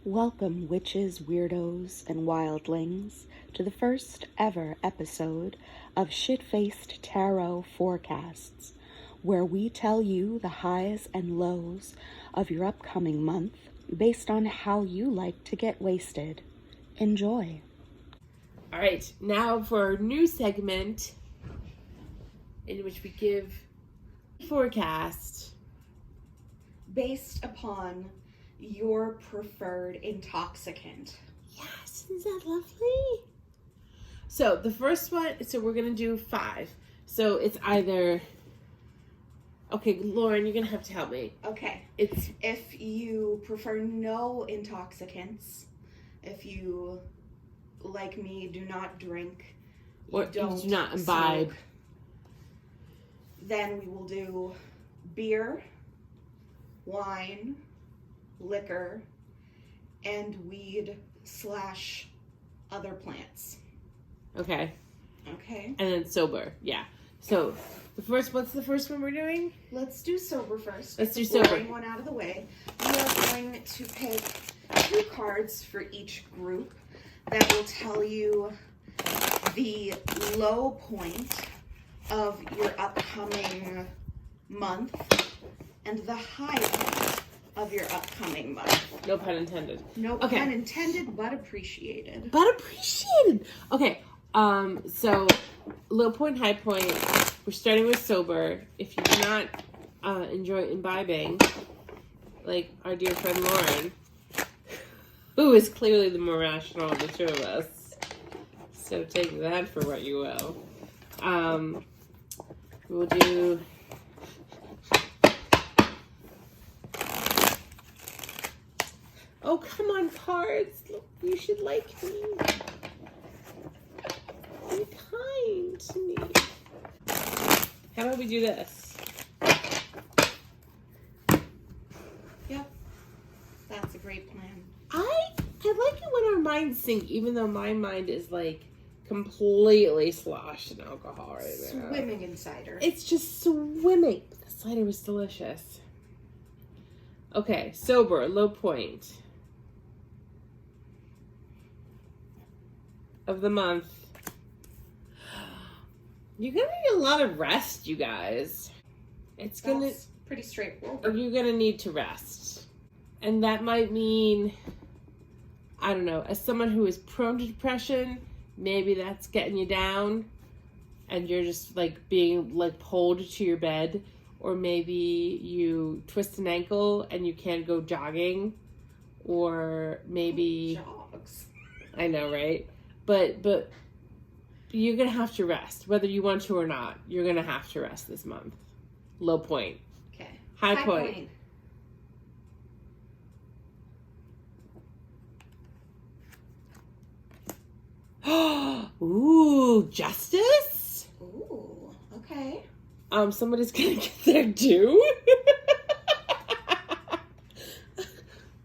Welcome, witches, weirdos, and wildlings, to the first ever episode of Shitfaced Tarot Forecasts, where we tell you the highs and lows of your upcoming month based on how you like to get wasted. Enjoy. All right, now for our new segment in which we give forecast based upon your preferred intoxicant. Yes, isn't that lovely? So the first one, so we're gonna do 5. So it's either, okay, Lauren, you're gonna have to help me. Okay. It's if you prefer no intoxicants, if you, like me, do not drink, or don't do not imbibe, smoke, then we will do beer, wine, liquor, and weed / other plants. Okay. Okay. And then sober, yeah. So what's the first one we're doing? Let's do sober first. Let's do the sober. boring one out of the way. We are going to pick 2 cards for each group that will tell you the low point of your upcoming month and the high point of your upcoming month. No pun intended. No pun intended, but appreciated. But appreciated. Okay. So low point, high point. We're starting with sober. If you do not enjoy imbibing, like our dear friend Lauren, who is clearly the more rational of the two of us, so take that for what you will. We'll do. Oh, come on, cards. Look, you should like me. Be kind to me. How about we do this? Yep. That's a great plan. I like it when our minds sync, even though my mind is like completely sloshed in alcohol right now. Swimming in cider. It's just swimming. The cider was delicious. Okay, sober, low point of the month. You're gonna need a lot of rest, you guys. That's pretty straightforward. You're gonna need to rest. And that might mean, I don't know, as someone who is prone to depression, maybe that's getting you down and you're just like being like pulled to your bed. Or maybe you twist an ankle and you can't go jogging. Or maybe... Jogs. I know, right? But you're going to have to rest. Whether you want to or not, you're going to have to rest this month. Low point. Okay. High point. Ooh, justice? Ooh, okay. Somebody's gonna get their due.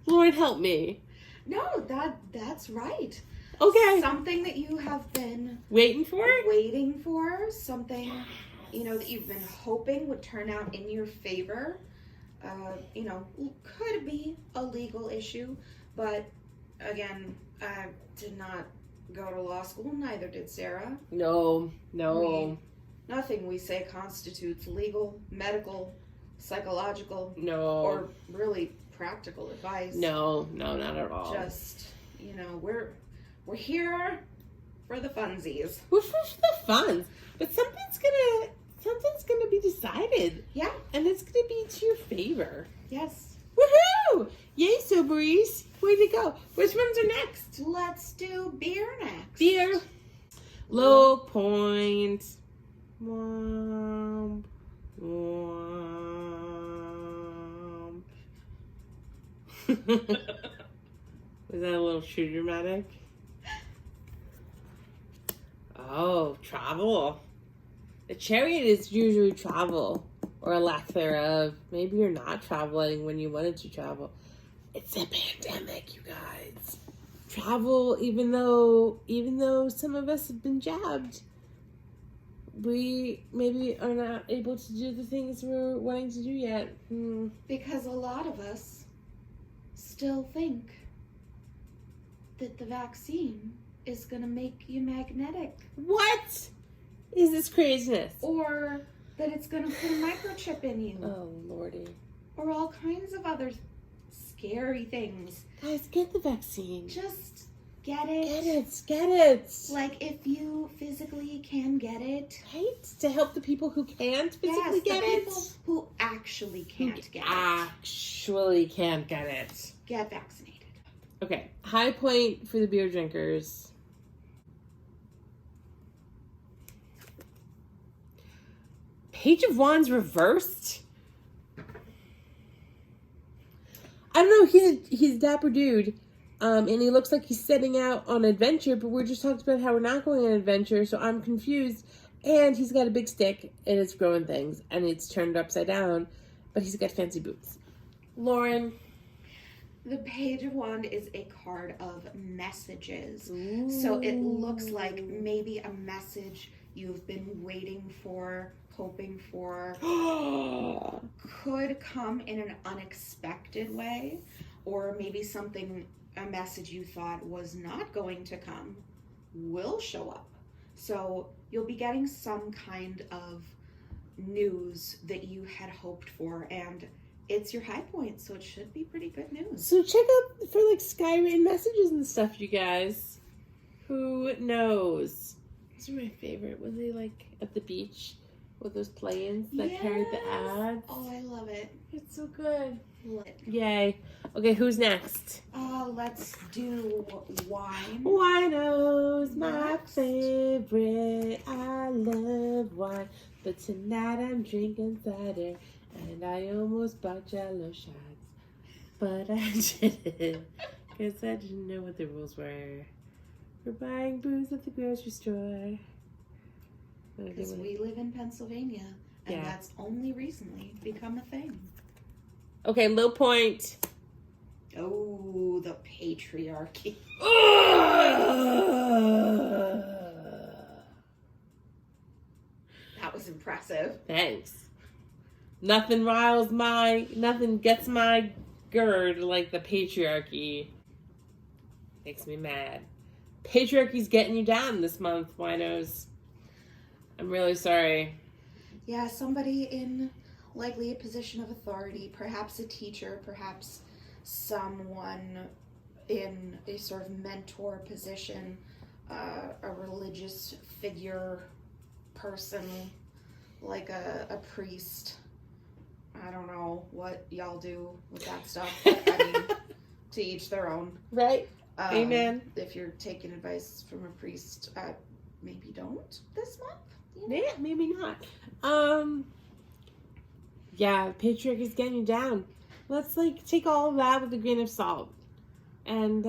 Lord help me. No, that's right. Okay. Something that you have been waiting for, something, that you've been hoping would turn out in your favor. Could be a legal issue, but again, I did not go to law school, neither did Sarah. No. Nothing we say constitutes legal, medical, psychological, or really practical advice. No, not at all. Just, we're here for the funsies. We're for the fun. But something's gonna be decided. Yeah. And it's gonna be to your favor. Yes. Woohoo! Yay, soberies. Way to go. Which ones are next? Let's do beer next. Beer. Low point. Womp, womp. Was that a little too dramatic? Oh, travel. The chariot is usually travel, or a lack thereof. Maybe you're not traveling when you wanted to travel. It's a pandemic, you guys. Travel, even though some of us have been jabbed, we maybe are not able to do the things we're wanting to do yet. Because a lot of us still think that the vaccine is going to make you magnetic. What is this craziness? Or that it's going to put a microchip in you. Oh, Lordy. Or all kinds of other scary things. Guys, get the vaccine. Just get it. Get it. Get it. Like, if you physically can get it. Right? To help the people who can't physically get it. People who actually can't get it. Actually can't get it. Get vaccinated. Okay. High point for the beer drinkers. Page of Wands reversed. I don't know. He's a dapper dude, and he looks like he's setting out on an adventure. But we're just talking about how we're not going on an adventure, so I'm confused. And he's got a big stick, and it's growing things, and it's turned upside down. But he's got fancy boots. Lauren. The Page of Wands is a card of messages. Ooh. So it looks like maybe a message you've been waiting for, hoping for, could come in an unexpected way, or maybe a message you thought was not going to come will show up. So you'll be getting some kind of news that you had hoped for, and it's your high point, so it should be pretty good news. So check out for like skywritten messages and stuff, you guys. Who knows? These are my favorite. Were they like at the beach with those planes that carried the ads? Oh, I love it. It's so good. Love it. Yay. Okay, who's next? Let's do wine. Winos, my favorite. I love wine, but tonight I'm drinking cider, and I almost bought Jello shots, but I didn't, because I didn't know what the rules were. We're buying booze at the grocery store. Because we live in Pennsylvania, and that's only recently become a thing. Okay, low point. Oh, the patriarchy. That was impressive. Thanks. Nothing gets my gird like the patriarchy. Makes me mad. Patriarchy's getting you down this month, winos. I'm really sorry. Yeah, somebody in likely a position of authority, perhaps a teacher, perhaps someone in a sort of mentor position, a religious figure person, like a priest. I don't know what y'all do with that stuff. I mean, to each their own. Right. Amen. If you're taking advice from a priest, maybe don't this month. You know? Yeah, maybe not. Yeah, patriarchy's getting you down. Let's take all of that with a grain of salt. And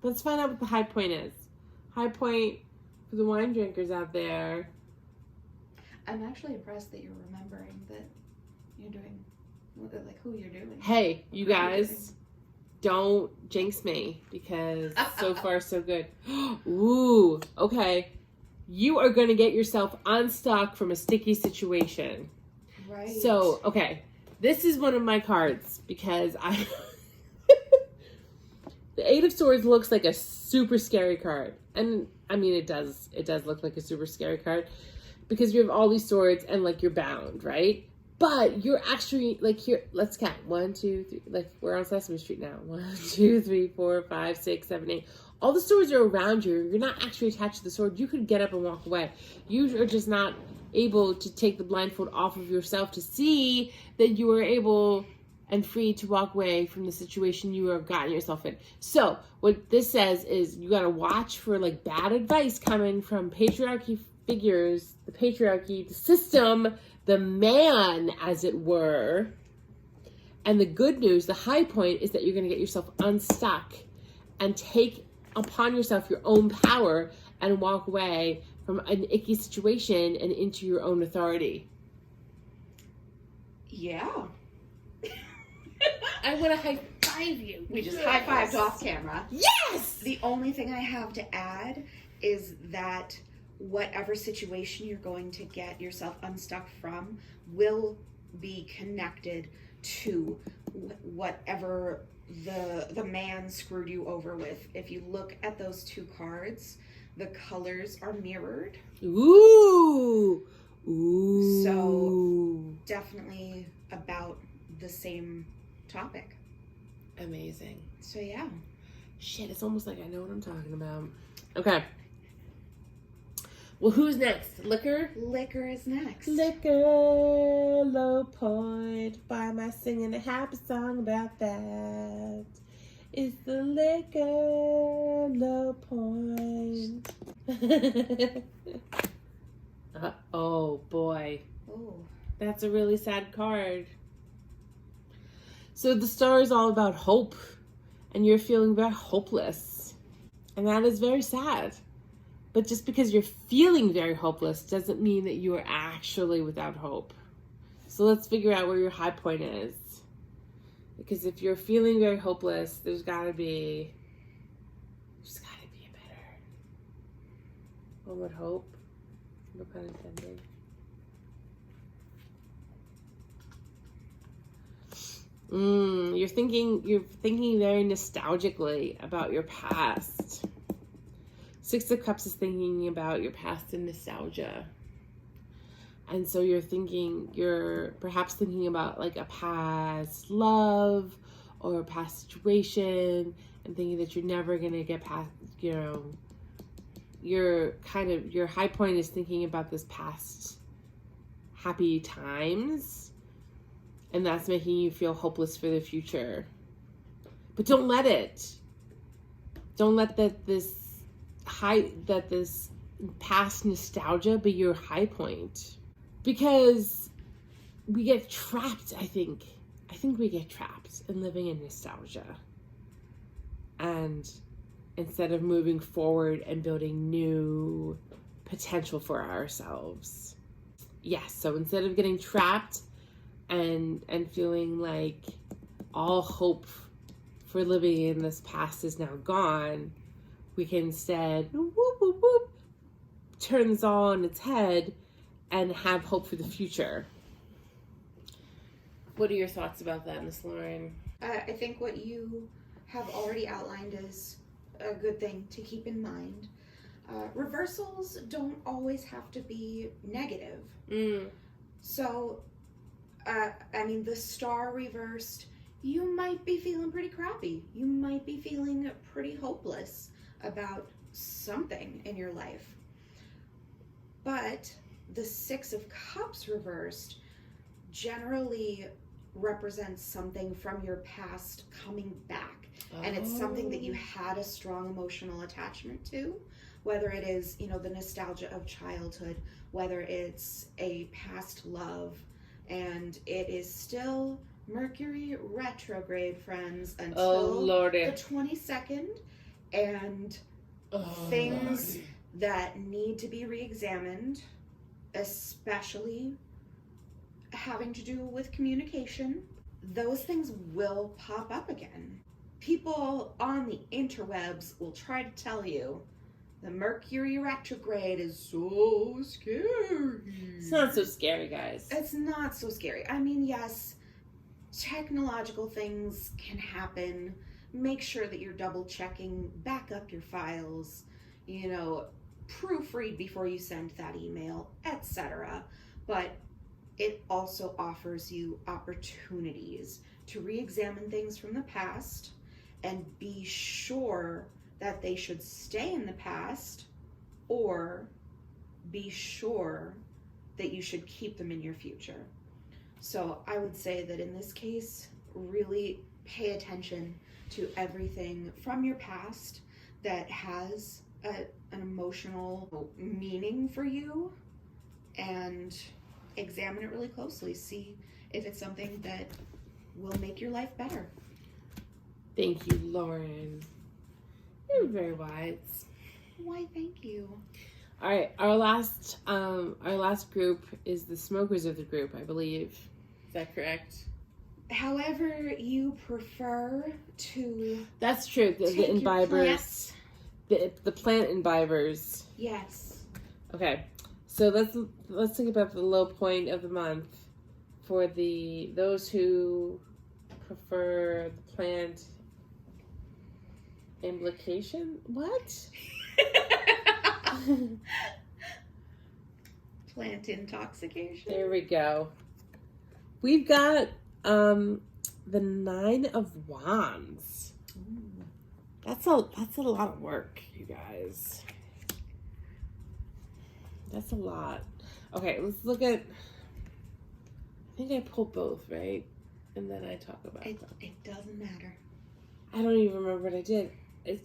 let's find out what the high point is. High point for the wine drinkers out there. I'm actually impressed that you're remembering that you're doing, who you're doing. Hey, you guys, don't jinx me, because so far so good. Ooh, okay. You are going to get yourself unstuck from a sticky situation. Right. So, okay. This is one of my cards, because the Eight of Swords looks like a super scary card. And, I mean, it does look like a super scary card, because you have all these swords and, you're bound, right? But you're actually, here, let's count. 1, 2, 3, we're on Sesame Street now. 1, 2, 3, 4, 5, 6, 7, 8. All the swords are around you. You're not actually attached to the sword. You could get up and walk away. You are just not able to take the blindfold off of yourself to see that you are able and free to walk away from the situation you have gotten yourself in. So what this says is you got to watch for bad advice coming from patriarchy figures, the patriarchy, the system, the man, as it were. And the good news, the high point, is that you're going to get yourself unstuck and take upon yourself your own power and walk away from an icky situation and into your own authority. Yeah. I want to high five you. We just high-fived off camera. Yes! The only thing I have to add is that whatever situation you're going to get yourself unstuck from will be connected to whatever the man screwed you over with. If you look at those two cards, the colors are mirrored. Ooh. Ooh. So definitely about the same topic. Amazing. So yeah. Shit, it's almost like I know what I'm talking about. Okay. Well, who's next? Liquor? Liquor is next. Liquor, low point. Why am I singing a happy song about that? It's the liquor, low point. Oh, boy. Oh. That's a really sad card. So the star is all about hope. And you're feeling very hopeless. And that is very sad. But just because you're feeling very hopeless doesn't mean that you are actually without hope. So let's figure out where your high point is. Because if you're feeling very hopeless, there's gotta be a better. One would hope. No pun intended. You're thinking very nostalgically about your past. Six of Cups is thinking about your past and nostalgia. And so you're perhaps thinking about like a past love or a past situation and thinking that you're never going to get past, your high point is thinking about this past happy times. And that's making you feel hopeless for the future. But don't let it. Don't let this past nostalgia be your high point. Because we get trapped, I think. I think we get trapped in living in nostalgia. And instead of moving forward and building new potential for ourselves. Yes, so instead of getting trapped and feeling like all hope for living in this past is now gone, we can instead turn this all on its head and have hope for the future. What are your thoughts about that, Miss Lauren? I think what you have already outlined is a good thing to keep in mind. Reversals don't always have to be negative. So, the star reversed, you might be feeling pretty crappy. You might be feeling pretty hopeless about something in your life. But the Six of Cups reversed generally represents something from your past coming back. And it's something that you had a strong emotional attachment to, whether it is, the nostalgia of childhood, whether it's a past love, and it is still Mercury retrograde, friends, until the 22nd, and things that need to be re-examined, especially having to do with communication, those things will pop up again. People on the interwebs will try to tell you the Mercury retrograde is so scary. It's not so scary, guys. It's not so scary. Yes, technological things can happen. Make sure that you're double checking, back up your files, proofread before you send that email, etc. But it also offers you opportunities to re-examine things from the past and be sure that they should stay in the past, or be sure that you should keep them in your future. So I would say that in this case, really pay attention to everything from your past that has an emotional meaning for you, and examine it really closely. See if it's something that will make your life better. Thank you, Lauren. You're very wise. Why, thank you. All right, our last group is the smokers of the group, I believe. Is that correct? However you prefer to. That's true. The imbibers, the plant imbibers. Yes. Okay, so let's think about the low point of the month for those who prefer the plant implication. What? Plant intoxication. There we go. We've got the 9 of Wands. Ooh. That's a lot of work, you guys. That's a lot. Okay, let's look at. I think I pulled both, right? And then I talk about them. It doesn't matter. I don't even remember what I did. The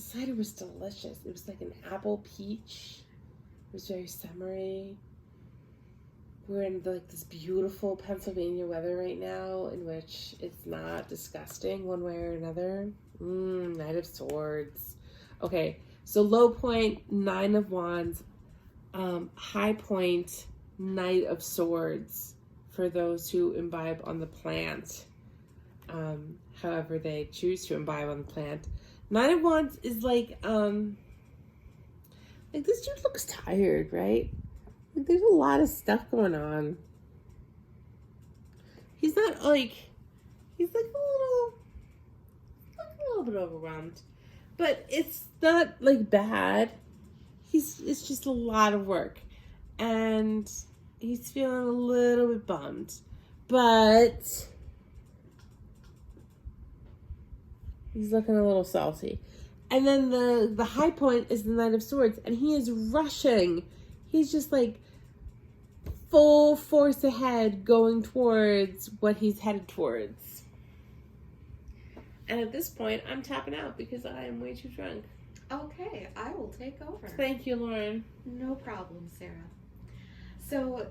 cider was delicious. It was like an apple peach. It was very summery. We're in like this beautiful Pennsylvania weather right now, in which it's not disgusting one way or another. Knight of Swords. Okay, so low point, 9 of Wands. High point, Knight of Swords, for those who imbibe on the plant. However they choose to imbibe on the plant. 9 of Wands is like this dude looks tired, right? Like there's a lot of stuff going on. He's not like, he's like a little bit overwhelmed, but it's not like bad. It's just a lot of work, and he's feeling a little bit bummed, but he's looking a little salty. And then the high point is the Knight of Swords, and he is rushing. He's just like full force ahead, going towards what he's headed towards. And at this point, I'm tapping out because I am way too drunk. Okay, I will take over. Thank you, Lauren. No problem, Sarah. So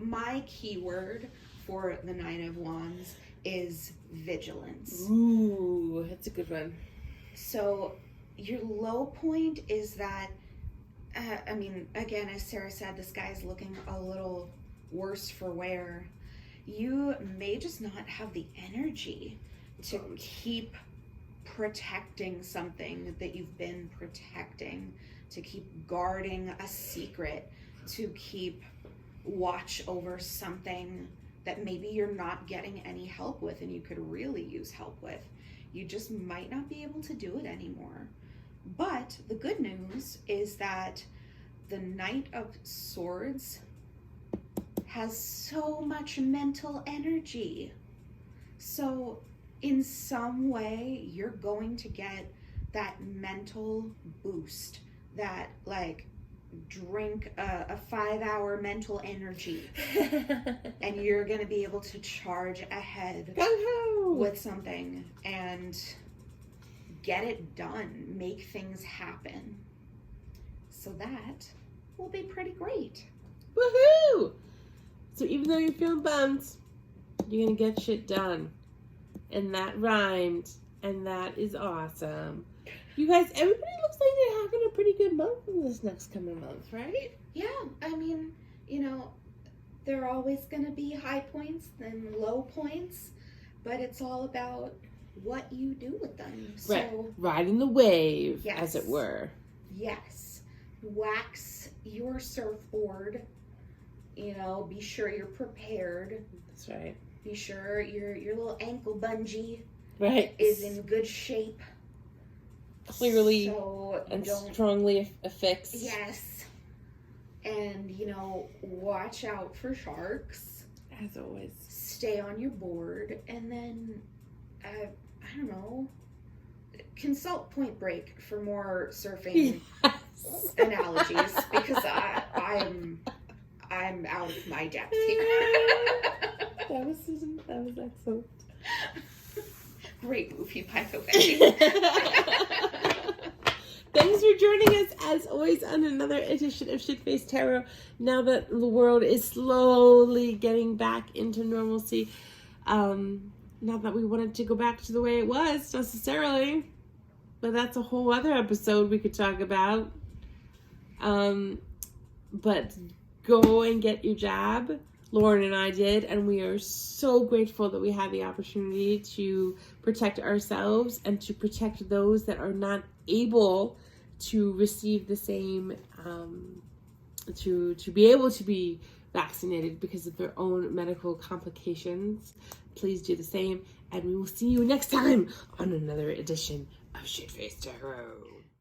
my keyword for the 9 of Wands is vigilance. Ooh, that's a good one. So your low point is that, again, as Sarah said, this guy's looking a little worse for wear. You may just not have the energy to keep protecting something that you've been protecting, to keep guarding a secret, to keep watch over something that maybe you're not getting any help with and you could really use help with. You just might not be able to do it anymore. But the good news is that the Knight of Swords has so much mental energy. So in some way, you're going to get that mental boost, that like drink a 5-hour mental energy and you're going to be able to charge ahead with something and get it done, make things happen. So that will be pretty great. Woohoo! So even though you're feeling bummed, you're going to get shit done. And that rhymed, and that is awesome. You guys, everybody looks like they're having a pretty good month in this next coming month, right? Yeah, there are always going to be high points and low points, but it's all about what you do with them. Right. So, riding the wave, yes, as it were. Yes. Wax your surfboard. Be sure you're prepared. That's right. Be sure your little ankle bungee right is in good shape. Clearly so and strongly affixed. Yes. And, watch out for sharks. As always. Stay on your board. And then, I don't know, consult Point Break for more surfing analogies. Because I'm out of my depth here. That was excellent. Great movie, by the way. Thanks for joining us, as always, on another edition of Shitfaced Tarot. Now that the world is slowly getting back into normalcy, not that we wanted to go back to the way it was, necessarily, but that's a whole other episode we could talk about. But go and get your jab. Lauren and I did, and we are so grateful that we had the opportunity to protect ourselves and to protect those that are not able to receive the same, to be able to be vaccinated because of their own medical complications, please do the same. And we will see you next time on another edition of Shitfaced Tarot.